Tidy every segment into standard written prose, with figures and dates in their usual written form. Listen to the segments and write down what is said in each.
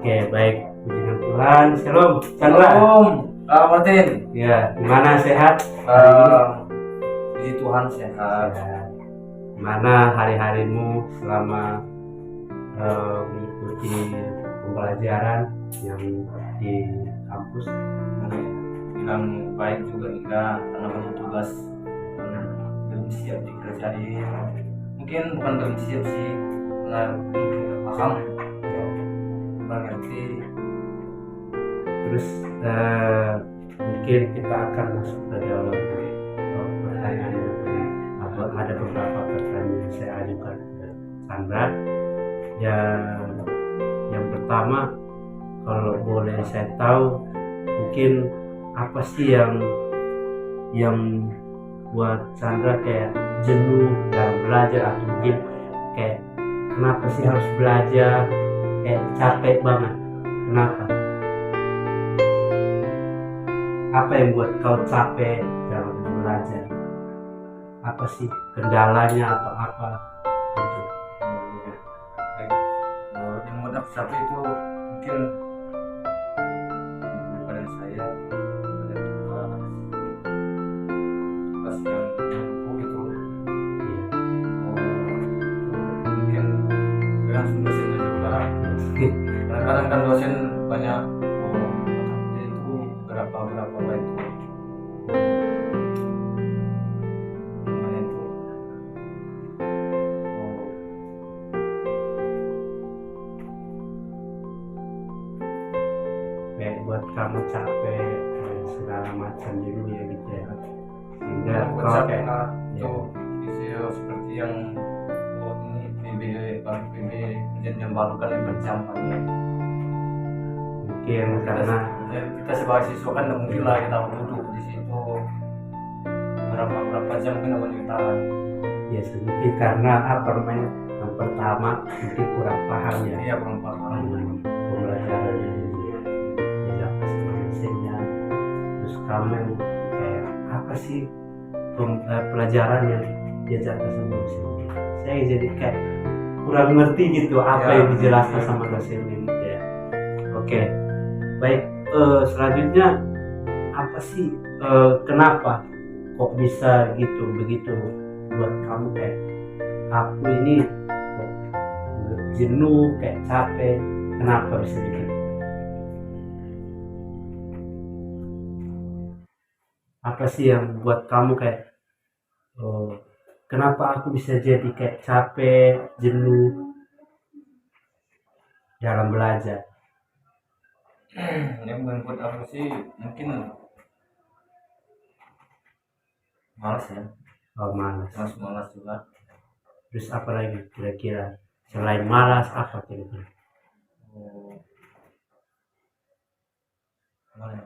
Oke, baik. Puji Tuhan. Shalom. Chandra. Shalom, Martin. Ya, gimana sehat? Puji Tuhan sehat. Sehat. Gimana hari-harimu selama mengikuti pembelajaran yang di kampus? Bilang baik juga enggak, karena banyak tugas dan belum siap dikerjain. Mungkin bukan belum siap sih, karena mungkin paham, kurang ngerti. Terus mungkin kita akan masuk ke dalam pertanyaan yang ada beberapa pertanyaan yang saya ajukan ke Sandra. Yang pertama, kalau boleh saya tahu, mungkin apa sih yang buat Sandra kayak jenuh dalam belajar, atau mungkin kayak kenapa sih harus belajar, kayak capek banget, kenapa? Apa yang buat kau capek dalam belajar? Apa sih kendalanya atau apa? Yang buat aku capek itu mungkin pada saya ada tugas yang menumpuk itu. Mungkin langsung dosennya juga. Kadang-kadang kan dosen banyak itu berapa baik itu. Kayak buat kamu capek segala macam dulu ya gitu ya, sehingga Buat kau saya kayak pernah itu video seperti yang ini PB kerjaan yang baru kali berjam-jam. mungkin karena Kita sebagai siswa kan tidak mungkin lah kita duduk di situ berapa jam mungkin akan kita. ya sedikit karena apa namanya, yang pertama mungkin kurang paham ya Iya, kurang paham. pembelajaran yang dijelaskan sama dosennya. Terus kamu kayak apa sih pelajaran yang diajarkan sama dosennya, saya jadi kayak kurang ngerti gitu apa Ya, yang dijelaskan iya. sama dosennya gitu ya. Oke, baik. Selanjutnya apa sih kenapa kok bisa gitu begitu buat kamu kayak aku ini kok jenuh, kayak capek, kenapa bisa begitu? Apa sih yang buat kamu kayak kenapa aku bisa jadi kayak capek, jenuh dalam belajar? Yang membuat aku sih mungkin malas ya, Oh, malas. malas juga. Terus apa lagi kira-kira selain malas, apa kira-kira? Gimana ya?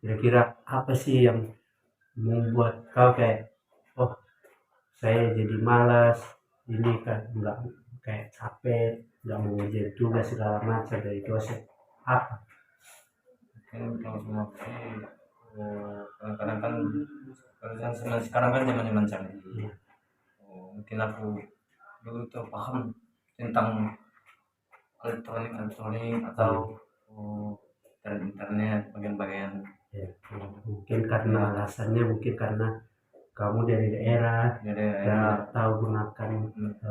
Kira-kira apa sih yang membuat kau kayak saya jadi malas, ini kan nggak, kayak capek, nggak mau ngerjain tugas segala macam dari dosen, apa? Mungkin kalau semua sih kadang-kadang kan kalau sekarang kan zaman canggih. Mungkin aku dulu tuh paham tentang elektronik atau internet bagian-bagian. Ya, mungkin karena alasannya mungkin karena kamu dari daerah dan nggak tahu gunakan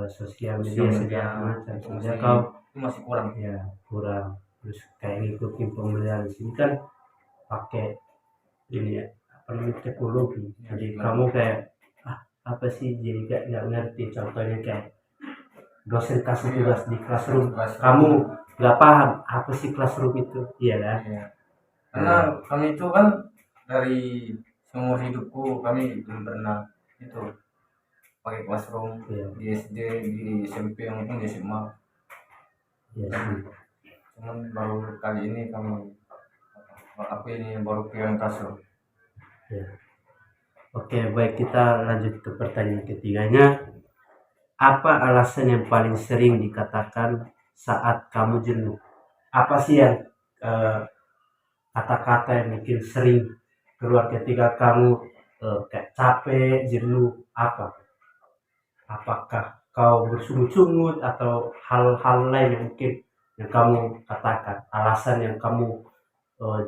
sosial media segala macam, sehingga kau itu masih kurang. ya kurang. Terus kayak ngikutin pembelajaran di sini kan pakai ini ya, apa namanya, teknologi. Jadi kamu kayak apa sih, jadi nggak ngerti. Contohnya kayak dosen kasih tugas di classroom, kamu nggak paham apa sih classroom itu, iya kan? Iya. Karena kami itu kan dari seumur hidupku kami belum pernah itu pakai classroom. Iya. Di SD, di SMP maupun di SMA. Iya sih. Cuman baru kali ini aku ini baru pegang classroom. Ya. Oke, baik, kita lanjut ke pertanyaan ketiganya. Apa alasan yang paling sering dikatakan saat kamu jenuh? Apa sih yang kata-kata yang mungkin sering keluar ketika kamu kayak capek, jenuh, apa? Apakah kau bersungut-sungut atau hal-hal lain yang mungkin yang kamu katakan, alasan yang kamu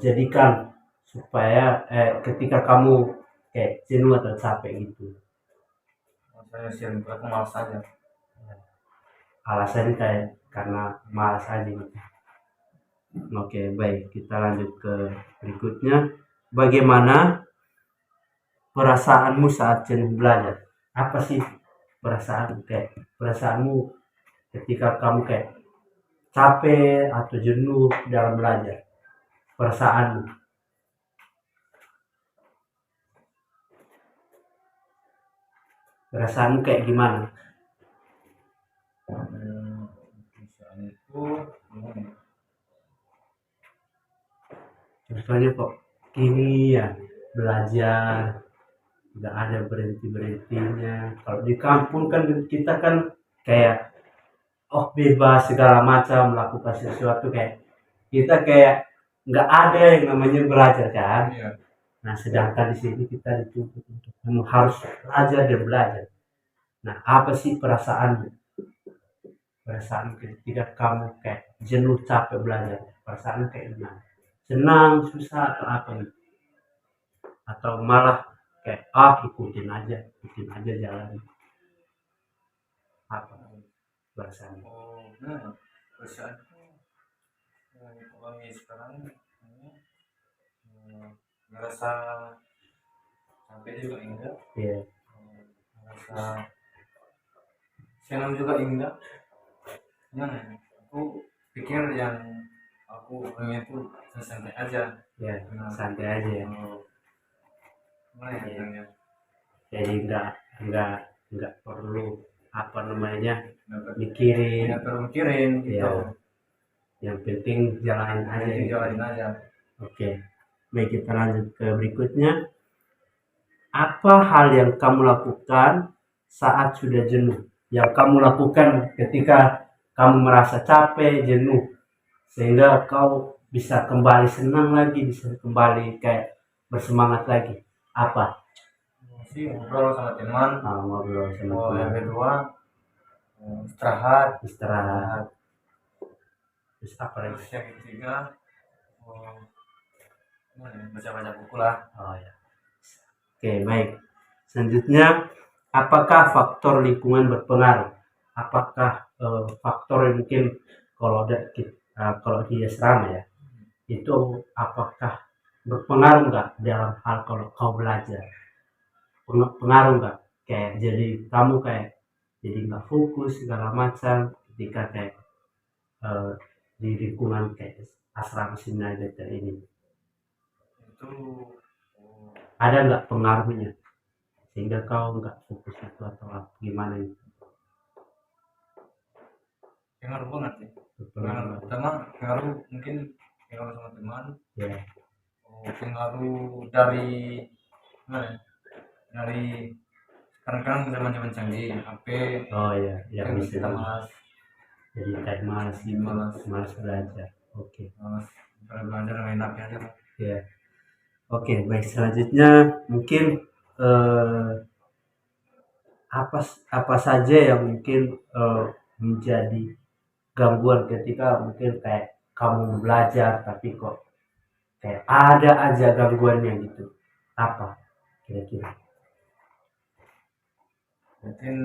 jadikan supaya ketika kamu kayak jenuh atau capek gitu. Saya sering aku malas aja. Alasannya kayak karena malas aja gitu. Oke, baik, kita lanjut ke berikutnya. Bagaimana perasaanmu saat jenuh belajar? Apa sih perasaanmu ketika kamu kayak capek atau jenuh dalam belajar? Perasaanmu kayak gimana? Misalnya itu gimana ya? Contohnya kok gini ya, belajar nggak ada berhentinya. Kalau di kampung kan kita kan kayak bebas segala macam melakukan sesuatu, kayak kita kayak nggak ada yang namanya belajar kan. Iya. Nah, sedangkan di sini kita dituntut untuk kamu harus belajar dan belajar. Nah, apa sih perasaan ketika kamu kayak jenuh capek belajar? Perasaan kayak gimana? Senang, susah, atau apa gitu? Atau malah kayak ikutin aja jalan, apa perasaan? Nah, perasaanku kalau sekarang ini ngerasa capek juga enggak, Iya. ngerasa senang juga enggak. Nah, aku pikir yang aku pengen itu santai aja. Ya, santai aja ya. Gimana ya bilangnya? Jadi nggak perlu apa namanya Nggak mikirin. perlu mikirin gitu. Ya, yang penting jalanin aja. Jalanin aja. Oke, baik, kita lanjut ke berikutnya. Apa hal yang kamu lakukan saat sudah jenuh? Yang kamu lakukan ketika kamu merasa capek, jenuh, sehingga kau bisa kembali senang lagi, bisa kembali kayak bersemangat lagi. Apa? Sih ngobrol sama teman. Ngobrol sama Yang teman. kedua istirahat. Terus apa lagi? Terus yang ketiga baca-baca buku lah. Ya. Oke, baik. Selanjutnya, apakah faktor lingkungan berpengaruh? Apakah faktor yang mungkin kalau di asrama ya, itu apakah berpengaruh nggak dalam hal kalau kau belajar? Pengaruh nggak? Kayak jadi kamu kayak jadi nggak fokus segala macam ketika kayak di lingkungan kayak asrama Sinajata ini. Itu Ada nggak pengaruhnya sehingga kau nggak fokus itu atau apa, gimana itu? pengaruh banget ya. Pengaruh. Pertama pengaruh mungkin pengaruh sama teman. Ya. Pengaruh dari dari sekarang kan zaman canggih, HP. Ya, yang Kan bisa kita malas. jadi kayak malas belajar. Oke. Malas belajar main HP aja. Ya. Oke, baik, selanjutnya mungkin apa saja yang mungkin menjadi gangguan ketika mungkin kayak kamu belajar tapi kok kayak ada aja gangguannya gitu, apa kira-kira? Mungkin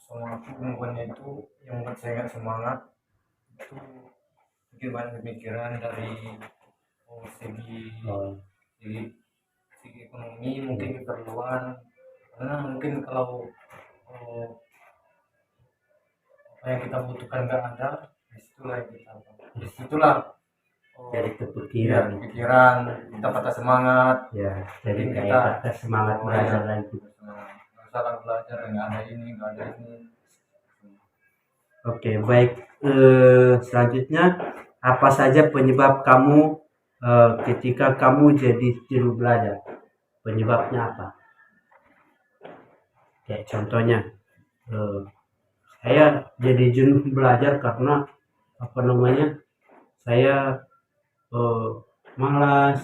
semua gangguannya itu yang membuat saya nggak semangat itu mungkin banyak pemikiran dari segi ekonomi, mungkin keperluan. Karena mungkin kalau apa yang kita butuhkan nggak ada, disitulah Jadi kepikiran, pikiran kita patah semangat. ya, jadi Mungkin kayak patah semangat belajar lagi. Salah belajar nggak ada ini. Oke, baik. Selanjutnya, apa saja penyebab kamu ketika kamu jadi jenuh belajar? Penyebabnya apa? Kayak contohnya, saya jadi jenuh belajar karena apa namanya? Saya malas,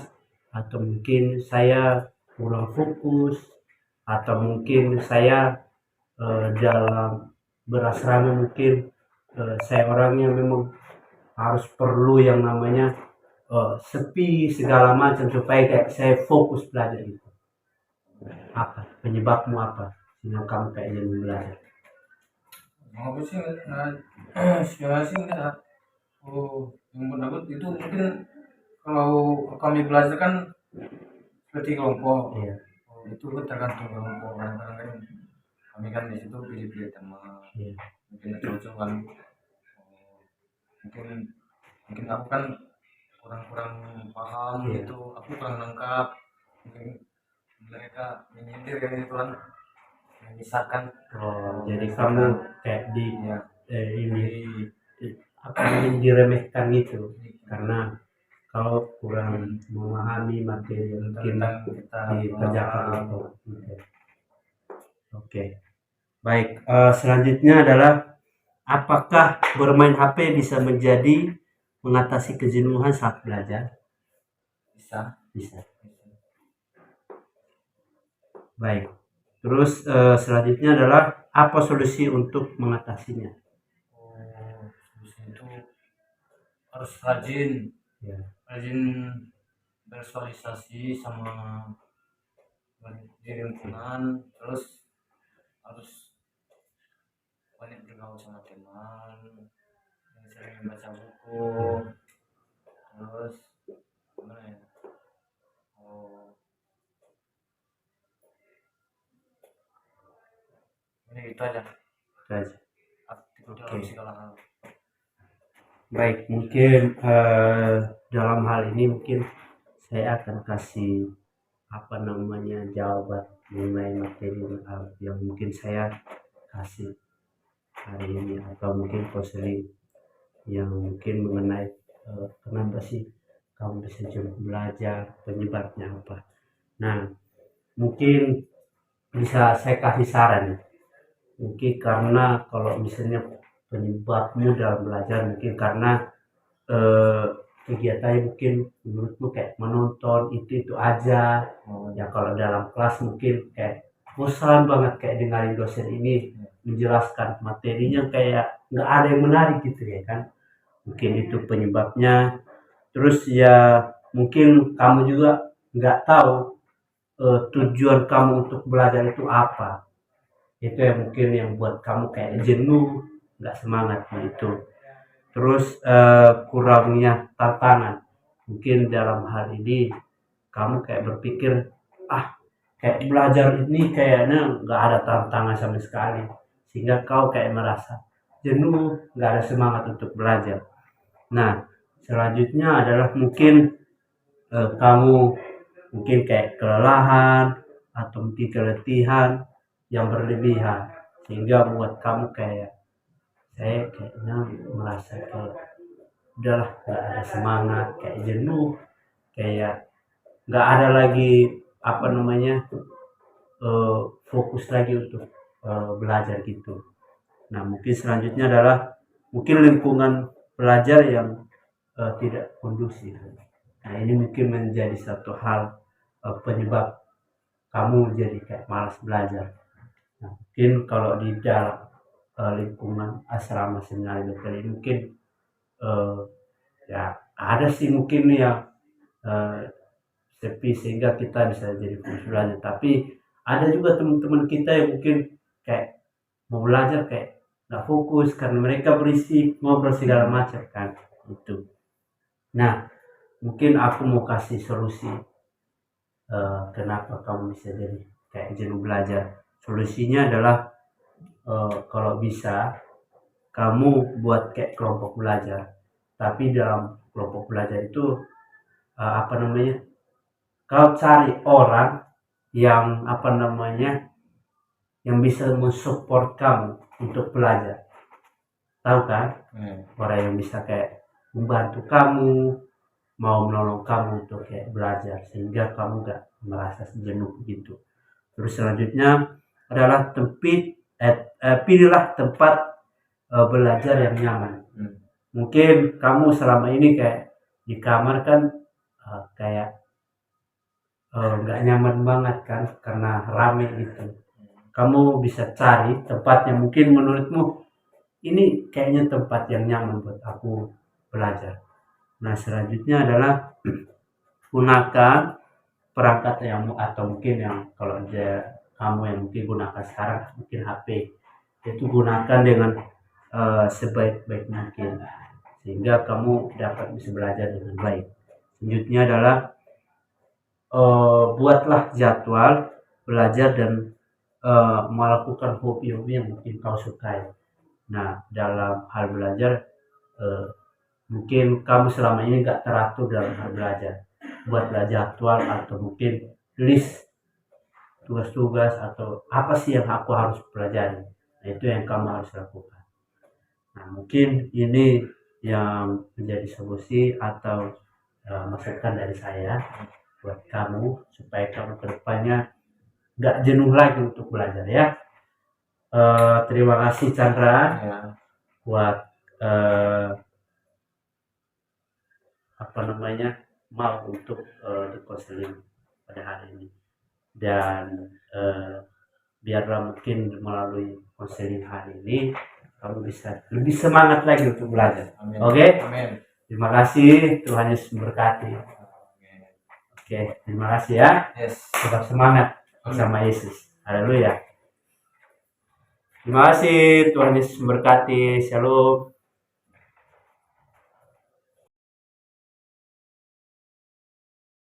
atau mungkin saya kurang fokus, atau mungkin saya dalam berasrama mungkin saya orangnya memang harus perlu yang namanya sepi segala macam supaya kayak saya fokus belajar gitu. Apa penyebabmu apa sehingga kamu kayak jadi belajar? Aku sih nggak sebenarnya sih nggak. Oh, yang pendapat itu mungkin kalau kami belajar kan seperti kelompok. Iya, Oh, itu kan tergantung kelompok. Kadang-kadang kan kami kan di situ pilih-pilih teman. iya, Mungkin cocok kan. Oh, mungkin mungkin aku kan kurang-kurang paham iya. gitu. Aku kurang nangkap. Mungkin mereka menyindir kayak gitu kan, memisahkan. Oh, jadi kamu kayak di Ya, ini jadi apa namanya diremehkan gitu karena kalau kurang memahami materi yang mungkin tentang kita dikerjakan pengalaman. atau gitu. Oke, baik. Selanjutnya adalah apakah bermain HP bisa menjadi mengatasi kejenuhan saat belajar? Bisa. Bisa. Baik. Terus selanjutnya adalah apa solusi untuk mengatasinya? Oh, solusi itu harus rajin, Ya. rajin bersosialisasi sama di lingkungan, terus harus banyak bergaul sama teman, yang sering baca buku, terus gimana ya? Oh, ini itu aja. Saja. Aktif dalam Oke. segala hal. Baik, mungkin dalam hal ini mungkin saya akan kasih apa namanya jawaban mengenai materi yang mungkin saya kasih hari ini atau mungkin konseling yang mungkin mengenai kenapa sih kamu bisa jenuh belajar, penyebabnya apa. Nah, mungkin bisa saya kasih saran ya. Mungkin karena kalau misalnya penyebabmu dalam belajar mungkin karena eh, kegiatannya mungkin menurutmu kayak menonton itu aja. Ya kalau dalam kelas mungkin kayak bosan banget kayak dengerin dosen ini menjelaskan materinya kayak nggak ada yang menarik gitu ya kan. Mungkin itu penyebabnya. Terus ya mungkin kamu juga nggak tahu tujuan kamu untuk belajar itu apa. Itu yang mungkin yang buat kamu kayak jenuh, nggak semangat gitu. Terus kurangnya tantangan. Mungkin dalam hal ini kamu kayak berpikir, ah kayak belajar ini kayaknya nggak ada tantangan sama sekali. Sehingga kau kayak merasa jenuh, nggak ada semangat untuk belajar. Nah, selanjutnya adalah mungkin kamu mungkin kayak kelelahan atau mungkin keletihan yang berlebihan sehingga buat kamu kayak saya kayaknya merasa kayak udahlah nggak ada semangat kayak jenuh kayak nggak ada lagi apa namanya fokus lagi untuk belajar gitu. Nah mungkin selanjutnya adalah mungkin lingkungan belajar yang tidak kondusif. Nah ini mungkin menjadi satu hal penyebab kamu jadi kayak malas belajar. Nah, mungkin kalau di dalam lingkungan asrama seminari dokter ini mungkin eh, ya ada sih mungkin yang eh, sepi sehingga kita bisa jadi fokus belajar. Tapi ada juga teman-teman kita yang mungkin kayak mau belajar kayak nggak fokus karena mereka berisik ngobrol segala macam kan itu. Nah mungkin aku mau kasih solusi kenapa kamu bisa jadi kayak jenuh belajar. Solusinya adalah kalau bisa kamu buat kayak kelompok belajar. Tapi dalam kelompok belajar itu apa namanya? Kau cari orang yang apa namanya? Yang bisa mensupport kamu untuk belajar. Tahu kan? Orang yang bisa kayak membantu kamu, mau menolong kamu untuk kayak belajar sehingga kamu gak merasa jenuh gitu. Terus selanjutnya adalah pilihlah tempat belajar yang nyaman. Mungkin kamu selama ini kayak di kamar kan kayak nggak nyaman banget kan karena rame gitu. kamu bisa cari tempat yang mungkin menurutmu ini kayaknya tempat yang nyaman buat aku belajar. Nah, selanjutnya adalah gunakan perangkat yang atau mungkin yang kalau kamu yang mungkin gunakan sekarang mungkin HP, itu gunakan dengan sebaik-baik mungkin sehingga kamu dapat bisa belajar dengan baik. Selanjutnya adalah buatlah jadwal belajar dan melakukan hobi-hobi yang mungkin kau sukai. Nah, dalam hal belajar mungkin kamu selama ini nggak teratur dalam hal belajar. Buatlah jadwal atau mungkin list tugas-tugas atau apa sih yang aku harus pelajari. Nah, itu yang kamu harus lakukan. Nah, mungkin ini yang menjadi solusi atau masukan dari saya buat kamu supaya kamu kedepannya nggak jenuh lagi untuk belajar ya. Terima kasih Chandra Ya. buat mau untuk di konseling pada hari ini, dan biarlah mungkin melalui konseling hari ini kamu bisa lebih semangat lagi untuk belajar. Amin. Oke? Amin. Terima kasih, Tuhan Yesus memberkati. Oke, terima kasih ya. Yes. Tetap semangat bersama Yesus. Haleluya. Terima kasih, Tuhan Yesus memberkati. Shalom.